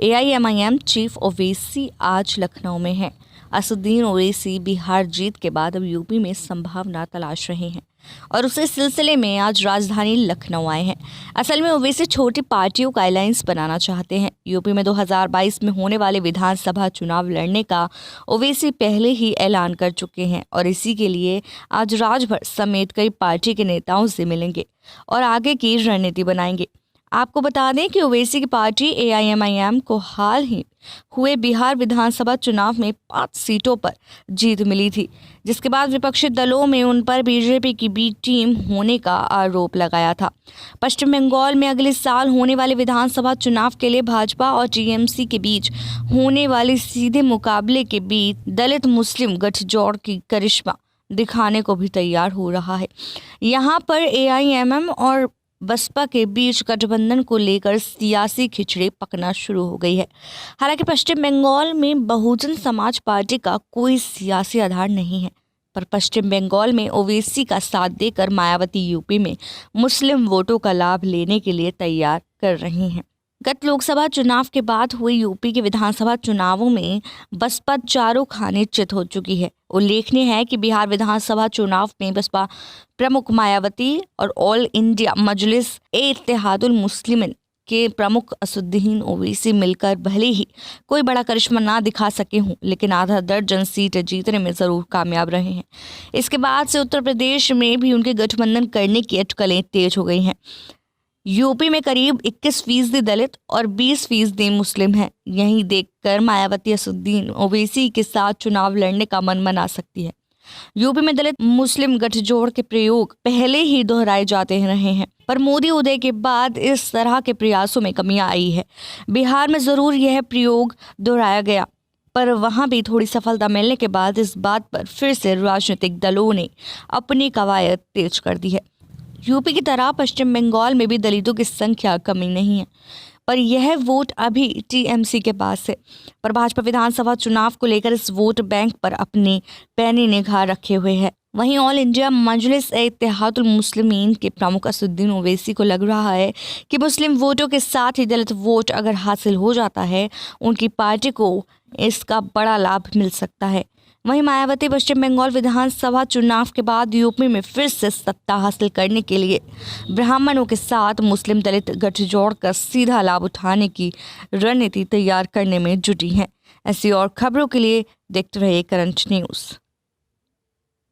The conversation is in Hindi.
एआईएमआईएम चीफ ओवैसी आज लखनऊ में हैं। असदुद्दीन ओवैसी बिहार जीत के बाद अब यूपी में संभावना तलाश रहे हैं और उसी सिलसिले में आज राजधानी लखनऊ आए हैं। असल में ओवैसी छोटी पार्टियों का अलायंस बनाना चाहते हैं। यूपी में 2022 में होने वाले विधानसभा चुनाव लड़ने का ओवैसी पहले ही ऐलान कर चुके हैं और इसी के लिए आज राजभर समेत कई पार्टी के नेताओं से मिलेंगे और आगे की रणनीति बनाएंगे। आपको बता दें कि ओवैसी की पार्टी एआईएमआईएम को हाल ही हुए बिहार विधानसभा चुनाव में 5 सीटों पर जीत मिली थी, जिसके बाद विपक्षी दलों में उन पर बीजेपी की बी टीम होने का आरोप लगाया था। पश्चिम बंगाल में अगले साल होने वाले विधानसभा चुनाव के लिए भाजपा और टीएमसी के बीच होने वाले सीधे मुकाबले के बीच दलित मुस्लिम गठजोड़ की करिश्मा दिखाने को भी तैयार हो रहा है। यहाँ पर एआईएमआईएम और बसपा के बीच गठबंधन को लेकर सियासी खिचड़ी पकना शुरू हो गई है। हालांकि पश्चिम बंगाल में बहुजन समाज पार्टी का कोई सियासी आधार नहीं है, पर पश्चिम बंगाल में ओवैसी का साथ देकर मायावती यूपी में मुस्लिम वोटों का लाभ लेने के लिए तैयार कर रही हैं। गत लोकसभा चुनाव के बाद हुए यूपी के विधानसभा चुनावों में बसपा चारों खाने चित हो चुकी है। उल्लेखनीय है कि बिहार विधानसभा चुनाव में बसपा प्रमुख मायावती और ऑल इंडिया मजलिस-ए-इत्तेहादुल मुस्लिमीन के प्रमुख असदुद्दीन ओवैसी मिलकर भले ही कोई बड़ा करिश्मा ना दिखा सके हों, लेकिन आधा दर्जन सीट जीतने में जरूर कामयाब रहे हैं। इसके बाद से उत्तर प्रदेश में भी उनके गठबंधन करने की अटकलें तेज हो गई हैं। यूपी में करीब 21% दलित और 20% मुस्लिम हैं। यही देखकर मायावती असदुद्दीन ओवैसी के साथ चुनाव लड़ने का मन बना सकती है। यूपी में दलित मुस्लिम गठजोड़ के प्रयोग पहले ही दोहराए जाते रहे हैं, पर मोदी उदय के बाद इस तरह के प्रयासों में कमियां आई है। बिहार में जरूर यह प्रयोग दोहराया गया, पर वहां भी थोड़ी सफलता मिलने के बाद इस बात पर फिर से राजनीतिक दलों ने अपनी कवायद तेज कर दी है। यूपी की तरह पश्चिम बंगाल में भी दलितों की संख्या कमी नहीं है, पर यह वोट अभी टीएमसी के पास है। पर भाजपा विधानसभा चुनाव को लेकर इस वोट बैंक पर अपनी पैनी निगाह रखे हुए है। वहीं ऑल इंडिया मजलिस-ए-इत्तेहादुल मुस्लिमीन के प्रमुख असदुद्दीन ओवैसी को लग रहा है कि मुस्लिम वोटों के साथ ही दलित वोट अगर हासिल हो जाता है, उनकी पार्टी को इसका बड़ा लाभ मिल सकता है। वहीं मायावती पश्चिम बंगाल विधानसभा चुनाव के बाद यूपी में फिर से सत्ता हासिल करने के लिए ब्राह्मणों के साथ मुस्लिम दलित गठजोड़ का सीधा लाभ उठाने की रणनीति तैयार करने में जुटी हैं। ऐसी और खबरों के लिए देखते रहिए करंट न्यूज़।